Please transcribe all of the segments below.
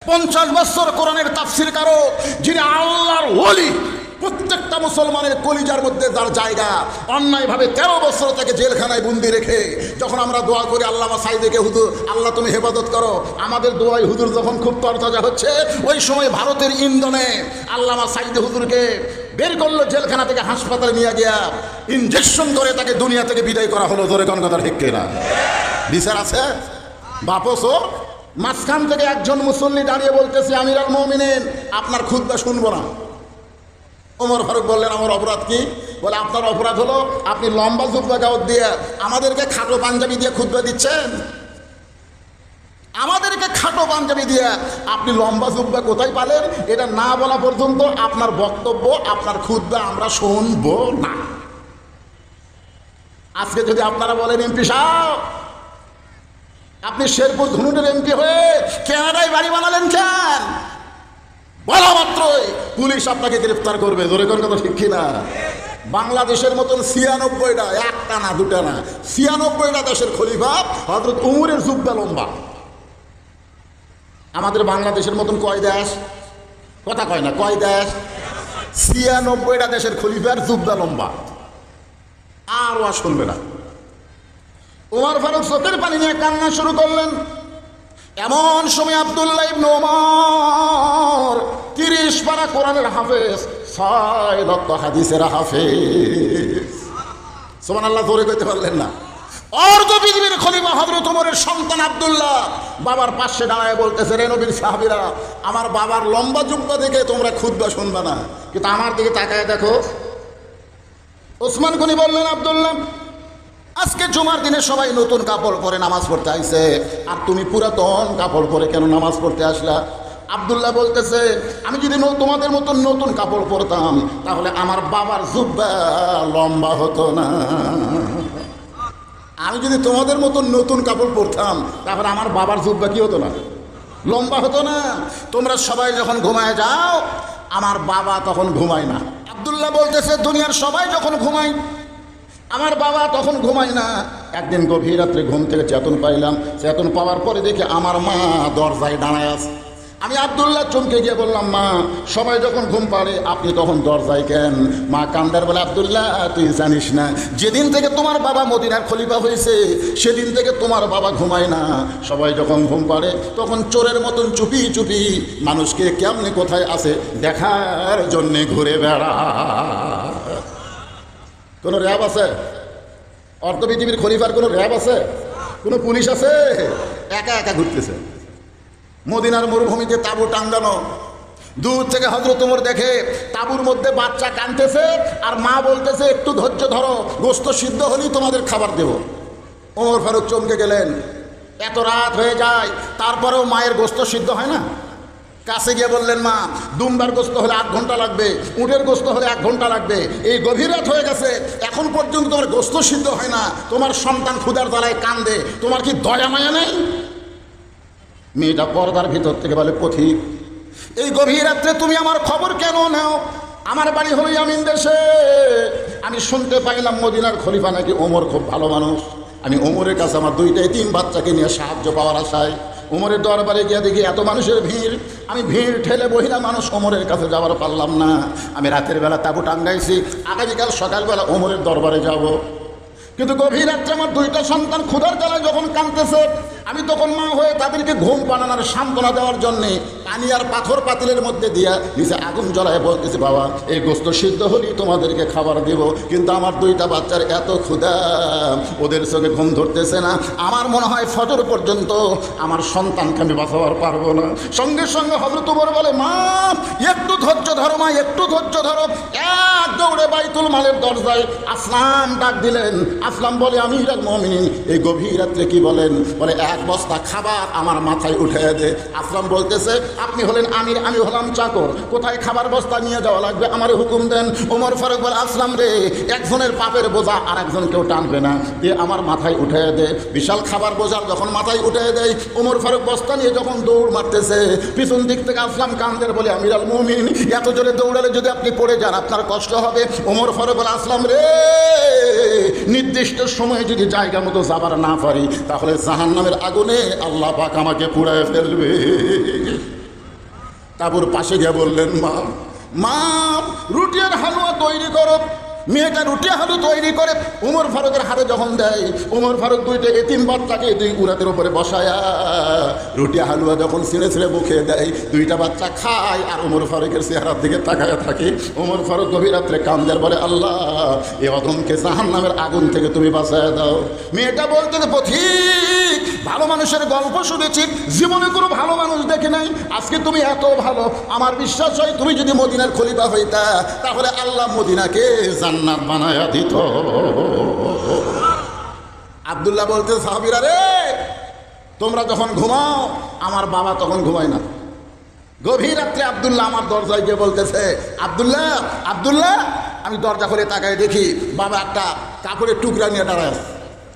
50 বছর কোরআনের তাফসীর কারো, যিনি আল্লাহর ওলি, প্রত্যেকটা মুসলমানের কলিজার মধ্যে যার জায়গা, অন্যায়ভাবে 13 বছর তাকে জেলখানায় বন্দি রেখে যখন আমরা দোয়া করি আল্লামা সাইদিকে, হুজুর আল্লাহ তুমি হেফাজত করো, আমাদের দোয়ায় হুজুর যখন খুব তরতাজা হচ্ছে, ওই সময় ভারতের ইন্ধনে আল্লামা সাইদি হুজুরকে বের করলো জেলখানা থেকে, হাসপাতালে নিয়ে গিয়া ইনজেকশন করে তাকে দুনিয়া থেকে বিদায় করা হলো। জোরে কোন কথা ঠিক কিনা? বিচার আছে? বাপসও মাঝখান থেকে একজন মুসল্লি দাঁড়িয়ে বলতেছে, আমিরুল মুমিনিন আপনার খুতবা শুনবো না। ওমর ফারুক বললেন, আমার অপরাধ কি? বলে, আপনার অপরাধ হলো আপনি লম্বা জুব্বা গাউত দিয়ে আমাদেরকে খাটো পাঞ্জাবি দিয়ে খুতবা দিচ্ছেন। আমাদেরকে খাটো পাঞ্জাবি দিয়ে আপনি লম্বা জুব্বা কোথায় পালেন? এটা না বলা পর্যন্ত আপনার বক্তব্য, আপনার খুতবা আমরা শুনবো না। আজকে যদি আপনারা বলেন, এমপি সাহেব আপনি শেরপুর ধুনুটের এমপি হয়ে কানাডায় বাড়ি বানালেন কেন? বলা মাত্রই পুলিশ আপনাকে গ্রেফতার করবে। জোরে কোন কথা ঠিক কিনা? বাংলাদেশের মতন 96টা, একটা না দুটা না, 96টা দেশের খলিফা হযরত উমরের জুব্বা লম্বা। আমাদের বাংলাদেশের মতন কয় দেশ? কথা কয় না, কয় দেশ? 96টা দেশের খলিফার জুব্বা লম্বা। আর ওয়া শুনবে না। ওমর ফারুক চোখের পানি নিয়ে কান্না শুরু করলেন। এমন সময় আব্দুল্লাহ ইবনে ওমর 30 পারা কোরআনের হাফেজ, 6 লক্ষ হাদিসের হাফেজ। সুবহানাল্লাহ, জোরে কইতে পারলেন না? অর্ধ পৃথিবীর খলিফা হযরত ওমরের সন্তান আব্দুল্লাহ বাবার পাশে দাঁড়ায় বলতেছে, রে নবীর সাহাবীরা, আমার বাবার লম্বা জুব্বা দেখে তোমরা খুতবা শুনবে না, কিন্তু আমার দিকে তাকায় দেখো। ওসমান গনি বললেন, আব্দুল্লাহ আজকে জুমার দিনে সবাই নতুন কাপড় পরে নামাজ পড়তে আইছে, আর তুমি পুরাতন কাপড় পরে কেন নামাজ পড়তে আসলা? আব্দুল্লাহ বলতেছে, আমি যদি তোমাদের মতন নতুন কাপড় পরতাম তাহলে আমার বাবার জুব্বা লম্বা হতো না। আমি যদি তোমাদের মতন নতুন কাপড় পরতাম তাহলে আমার বাবার জুব্বা কি হতো না? লম্বা হতো না। তোমরা সবাই যখন ঘুমায় যাও, আমার বাবা তখন ঘুমায় না। আব্দুল্লাহ বলতেছে, দুনিয়ার সবাই যখন ঘুমায় আমার বাবা তখন ঘুমায় না। একদিন গভীর রাত্রে ঘুম থেকে চেতন পাইলাম, চেতন পাওয়ার পরে দেখি আমার মা দরজায় দাঁড়ায় আছে। আমি আব্দুল্লাহ চমকে গিয়ে বললাম, মা সবাই যখন ঘুম পাড়ে আপনি তখন দরজায় কেন? মা কান্দার বলে, আব্দুল্লাহ তুই জানিস না, যেদিন থেকে তোমার বাবা মদিনার খলিফা হয়েছে সেদিন থেকে তোমার বাবা ঘুমায় না। সবাই যখন ঘুম পাড়ে তখন চোরের মতন চুপি চুপি মানুষকে কেমনে কোথায় আছে দেখার জন্যে ঘুরে বেড়া। কোনো র্যাব আছে? অর্ধ পৃথিবীর খলিফার কোনো র্যাব আছে? কোনো পুলিশ আছে? একা একা ঘুরতেছে। মদিনার মরুভূমিতে তাঁবু টাঙ্গানো, দূর থেকে হযরত ওমর দেখে তাঁবুর মধ্যে বাচ্চা কাঁদতেছে, আর মা বলতেছে, একটু ধৈর্য ধরো, গোশত সিদ্ধ হলেই তোমাদের খাবার দেব। ওমর ফারুক চমকে গেলেন। এত রাত হয়ে যায় তারপরেও মায়ের গোশত সিদ্ধ হয় না। কাছে গিয়ে বললেন, মা দুম্বার গোশত হলে 8 ঘন্টা লাগবে, উটের গোশত হলে 1 ঘন্টা লাগবে, এই গভীর রাত হয়ে গেছে এখন পর্যন্ত তোমার গোশত সিদ্ধ হয় না, তোমার সন্তান ক্ষুধার জ্বালায় কান্দে, তোমার কি দয়া মায়া নেই? মেয়েটা পর্দার ভিতর থেকে বলে, পথিক এই গভীর রাত্রে তুমি আমার খবর কেন নাও? আমার বাড়ি হলো ইয়ামিন দেশে। আমি শুনতে পাইলাম মদিনার খলিফা নাকি ওমর খুব ভালো মানুষ। আমি ওমরের কাছে আমার 2টা এতিম বাচ্চাকে নিয়ে সাহায্য পাওয়ার আশায় ওমরের দরবারে গিয়ে দেখি এত মানুষের ভিড়, আমি ভিড় ঠেলে বহিলা মানুষ ওমরের কাছে যাওয়ার পারলাম না। আমি রাতের বেলা তাঁবু টাঙ্গাইছি, আগামীকাল সকালবেলা ওমরের দরবারে যাব। কিন্তু গভীর রাত্রে আমার 2টা সন্তান ক্ষুধার জ্বালায় যখন কাঁদতেছে, আমি তখন মা হয়ে তাদেরকে ঘুম পাড়ানোর সান্ত্বনা দেওয়ার জন্যে পানি আর পাথর পাতিলের মধ্যে দিয়া নিচে আগুন জ্বলায় বলতেছে, বাবা এই গোশত সিদ্ধ হলেই তোমাদেরকে খাবার দেব। কিন্তু আমার 2টা বাচ্চার এত ক্ষুধা, ওদের চোখে ঘুম ধরতেছে না। আমার মনে হয় ফজর পর্যন্ত আমার সন্তানকে আমি বাঁচাবার পারবো না। সঙ্গে সঙ্গে হযরত ওমর বলে, মা একটু ধৈর্য ধরো, মা একটু ধৈর্য ধরো। এক দৌড়ে বাইতুল মালের দরজায় আসলাম ডাক দিলেন। আসলাম বলে, আমিরুল মুমিনিন এই গভীর রাত্রে কি বলেন? বলে, 1 বস্তা খাবার আমার মাথায় উঠে দে। আসলাম বলতেছে, আপনি হলেন আমির, আমি হলাম চাকর, কোথায় খাবার বস্তা নিয়ে যাওয়া লাগবে আমার হুকুম দেন। ওমর ফারুক বলে, আসলাম রে একজনের পাপের বোঝা আর একজন কেউ টানবে না, দিয়ে আমার মাথায় উঠে দে। বিশাল খাবার বোঝা যখন মাথায় উঠে দেয়, ওমর ফারুক বস্তা নিয়ে যখন দৌড় মারতেছে, পিছন দিক থেকে আসলাম কান্দের বলে, আমিরুল মুমিনিন এত জোরে দৌড়ালে যদি আপনি পড়ে যান আপনার কষ্ট হবে। ওমর ফারুক বলে, আসলাম রে নির্দিষ্ট সময়ে যদি জায়গা মতো যাবার না পারি তাহলে জাহান্নামের আগুনে আল্লাহ পাক আমাকে পুড়ায় ফেলবে। তারপর পাশে গিয়ে বললেন, মা মা রুটি আর হালুয়া তৈরি করো। মেয়েটা রুটি হালু তৈরি করে উমর ফারুকের হাতে যখন দেয়, উমর ফারুক দুইটা এতিম বাচ্চাকে দুই উরাতের উপরে বসায়া রুটি হালুয়া যখন ছিঁড়ে ছিঁড়ে মুখে দেয়, দুইটা বাচ্চা খায় আর উমর ফারুকের চেহারার দিকে তাকায় থাকে। উমর ফারুক গভীর রাত্রে কান্দার বলে, আল্লাহ এ অদমকে জাহান্নামের আগুন থেকে তুমি বাঁচায় দাও। মেয়েটা বলতে, পথিক ভালো মানুষের গল্প শুনেছি, জীবনে কোনো ভালো মানুষ দেখে নাই, আজকে তুমি এত ভালো, আমার বিশ্বাস হয় তুমি যদি মদিনার খলিফা হইতা তাহলে আল্লাহ মদিনাকে জান্নাত বানায়া দিত। আব্দুল্লাহ বলতে, সাহাবীরা রে, তোমরা যখন ঘুমাও আমার বাবা তখন ঘুমায় না। গভীর রাত্রে আব্দুল্লাহ আমার দরজায় গিয়ে বলতেছে, আব্দুল্লাহ আব্দুল্লাহ। আমি দরজা করে তাকায় দেখি বাবা একটা কাপড়ের টুকরা নিয়ে দাঁড়ায় আছে।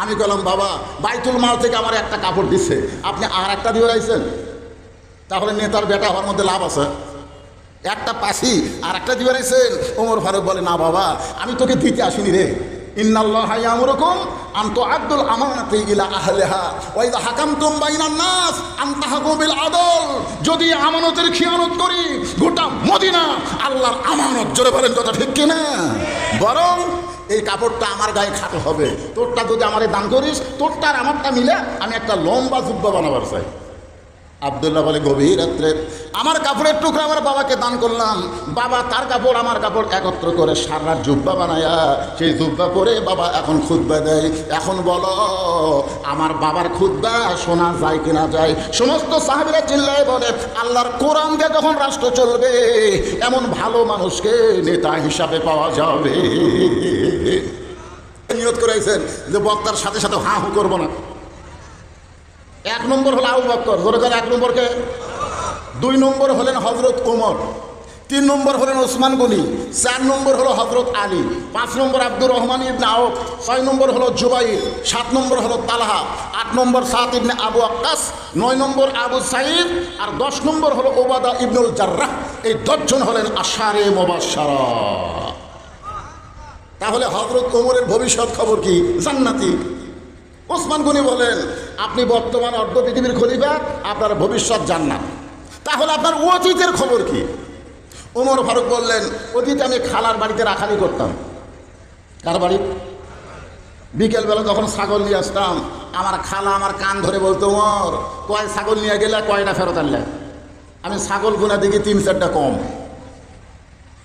আমি বললাম, বাবা বাইতুল মাল থেকে আমার একটা কাপড় দিচ্ছে, আপনি আর একটা দিয়ে রাখছেন, তাহলে নেতার বেটা হওয়ার মধ্যে লাভ আছে। একটা পাশি আর একটা দিয়ে রাখছেন। ওমর ফারুক বলে, না বাবা আমি তোকে দিতে আসিনি রে। ইন্নাল্লাহা ইয়ামুরুকুম আন তুআদ্দুল আমানাতি ইলা আহলিহা ওয়া ইযা হাকামতুম বাইনান নাস আন তাহকুমু বিল আদল। যদি আমানতের খিয়ানত করি গোটা মদিনা আল্লাহর আমানত, জোরে বলেন কথা ঠিক কিনা? বরং এই কাপড়টা আমার গায়ে খাটো হবে, তোরটা যদি আমারে দান করিস, তোরটা আর আমারটা মিলে আমি একটা লম্বা জুব্বা বানাবার চাই। আব্দুল্লাহ বলে, গভীর রাত্রে আমার কাপড়ের টুকরা আমার বাবাকে দান করলাম, বাবা তার কাপড় আমার কাপড় একত্র করে সারা জুব্বা বানায়া সেই জুব্বা পরে বাবা এখন খুতবা দেয়। এখন বলো আমার বাবার খুতবা শোনা যায় কিনা যায়? সমস্ত সাহাবীরা চিল্লায় বলে, আল্লাহর কোরআনকে যখন রাষ্ট্র চলবে এমন ভালো মানুষকে নেতা হিসাবে পাওয়া যাবে। নিয়ত করেছেন যে বক্তার সাথে সাথে হা হু করবো না। এক নম্বর হলো আবু বকর, জোরে করে এক নম্বরকে। দুই নম্বর হলেন হজরত ওমর, তিন নম্বর হলেন ওসমান গনি, চার নম্বর হলো হজরত আলী, পাঁচ নম্বর আব্দুর রহমান ইবনে আউফ, ছয় নম্বর হলো জুবাইর, সাত নম্বর হলো তালহা, আট নম্বর সাদ ইবনে আবু ওয়াক্কাস, নয় নম্বর আবু সাঈদ, আর 10 নম্বর হলো ওবাদা ইবনুল জাররাহ। এই 10 জন হলেন আশারে মুবাশশারা। তাহলে হজরত ওমরের ভবিষ্যৎ খবর কি? জান্নাতি। ওসমান গনি বলেন, আপনি বর্তমান অর্ধ পৃথিবীর খলিফা, আপনার ভবিষ্যৎ জান্নাত। তাহলে আপনার অতীতের খবর কি? ওমর ফারুক বললেন, অতীতে আমি খালার বাড়িতে রাখালি করতাম। কার বাড়ি? বিকেলবেলা যখন ছাগল নিয়ে আসতাম, আমার খালা আমার কান ধরে বলতো, ওমর কয় ছাগল নিয়ে গেলে কয়টা ফেরত আনলে? আমি ছাগল গুনা দেখি 3-4টা কম।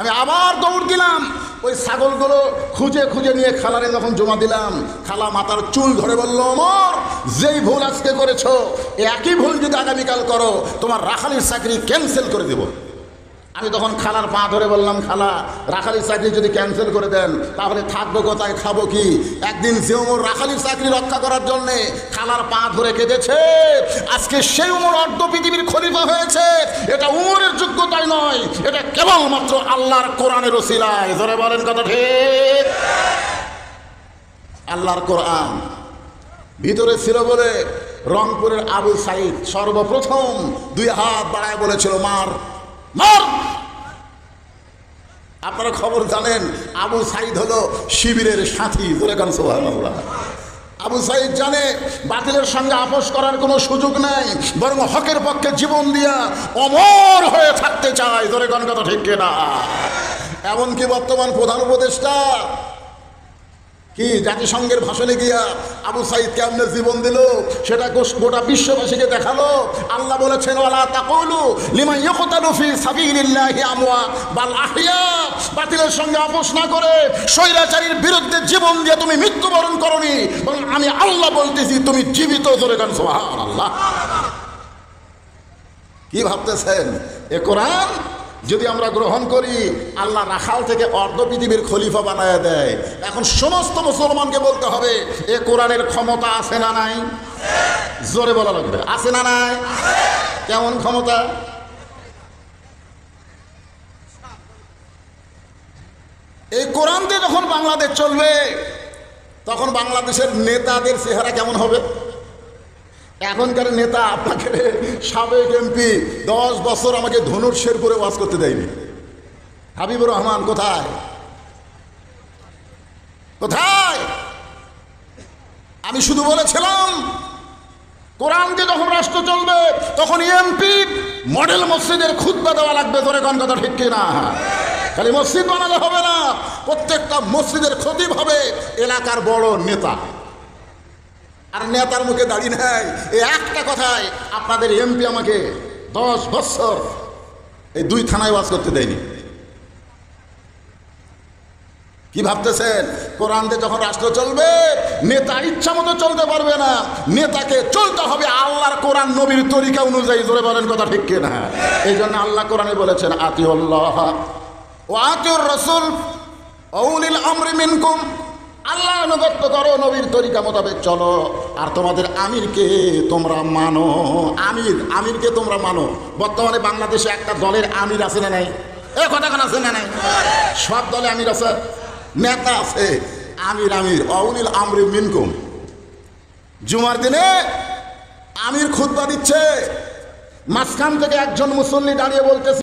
আমি আবার দৌড় দিলাম, ওই ছাগলগুলো খুঁজে খুঁজে নিয়ে খালারে যখন জমা দিলাম, খালা মাথার চুল ধরে বলল, ওমর যেই ভুল আজকে করেছো একই ভুল যদি আগামীকাল করো তোমার রাখালির চাকরি ক্যান্সেল করে দেব। আমি তখন খালার পা ধরে বললাম, খালা রাখালির চাকরি যদি ক্যান্সেল করে দেন তাহলে থাকবো কোথায়, খাবো কি? একদিন যে ওমর রাখালির চাকরি রক্ষা করার জন্যে খালার পা ধরে কেঁদেছে, আজকে সেই ওমর অর্ধ পৃথিবীর খলিফা হয়েছে। এটা উমরের যোগ্যতাই নয়, এটা কেবলমাত্র আল্লাহর কোরআনের ওসিলায়। জোরে বলেন কথা ঠিক? আল্লাহর কোরআন ভিতরে ছিল বলে রংপুরের আবু সাঈদ সর্বপ্রথম 2 হাত বাড়ায় বলেছিল, মার মার। আপনারা খবর জানেন, আবু সাঈদ হলো শিবিরের সাথী। ধরে গান সুবহানাল্লাহ। আবু সাঈদ জানে বাতিলের সঙ্গে আপোষ করার কোনো সুযোগ নাই, বরং হকের পক্ষে জীবন দিয়া অমর হয়ে থাকতে চায়। ধরে গান কথা ঠিক কিনা? এমনকি বর্তমান প্রধান উপদেষ্টা কি জাতিসংঘের ভাষণে গিয়া আবু সাঈদ কেমনে জীবন দিল সেটা গোটা বিশ্ববাসীকে দেখালো। আল্লাহ বলেছেন, ওয়ালা তাকুলু লিমান ইয়ুকতালু ফি সাবিলিল্লাহি আমওয়াত বাল আহইয়া। বাতিলের সঙ্গে আপোষ না করে স্বৈরাচারীর বিরুদ্ধে জীবন দিয়ে তুমি মৃত্যুবরণ করনি, বরং আমি আল্লাহ বলতেছি তুমি জীবিত। ধরে গান সুবহানাল্লাহ। কি ভাবতেছেন? এ কোরআন যদি আমরা গ্রহণ করি, আল্লাহ রাখাল থেকে অর্ধ পৃথিবীর খলিফা বানায় দেয়। এখন সমস্ত মুসলমানকে বলতে হবে, এ কোরআনের ক্ষমতা আছে না নাই? জোরে বলা লাগবে, আছে না নাই? কেমন ক্ষমতা? এই কোরআন দিয়ে যখন বাংলাদেশ চলবে তখন বাংলাদেশের নেতাদের চেহারা কেমন হবে? এখনকার নেতা আপনাকে সাবেক এমপি 10 বছর আমাকে ধনুর শেরপুরে ওয়াজ করতে দেয়নি। হাবিবুর রহমান কোথায় কোথায়? আমি শুধু বলেছিলাম কোরআন দিয়ে যখন রাষ্ট্র চলবে তখন এমপি মডেল মসজিদের খুতবা দেওয়া লাগবে, ধরে কোন কথা ঠিক কিনা? খালি মসজিদ বানালে হবে না, প্রত্যেকটা মসজিদের খতিব হবে এলাকার বড় নেতা। আর নেতার মুখে দাঁড়িয়ে নেয় এই একটা কথায় আপনাদের এমপি আমাকে 10 বছর এই 2 থানায় ওয়াজ করতে দেয়নি। কি ভাবতেছেন? কোরআন দিয়ে যখন রাষ্ট্র চলবে নেতা ইচ্ছা মতো চলতে পারবে না, নেতাকে চলতে হবে আল্লাহর কোরআন নবীর তরিকা অনুযায়ী। জোরে বলেন কথা ঠিক কিনা? এই জন্য আল্লাহ কোরআনে বলেছেন আতিউল্লাহ ওয়া আতিউর রাসূল উলিল আমরি মিনকুম, আল্লাহ আনুগত্য করো, নবীর তরিকা মোতাবেক চলো, আর তোমাদের আমিরকে তোমরা মানো। আমিরকে তোমরা মানো। বর্তমানে বাংলাদেশে একটা দলের আমির আছে না নাই? এ কথা কেন আছে না নাই? সব দলে আমির আছে, নেতা আছে, আমির উলিল আমরি মিনকুম। জুমার দিনে আমির খুতবা দিচ্ছে, মাঝখান থেকে একজন মুসল্লি দাঁড়িয়ে বলতেছে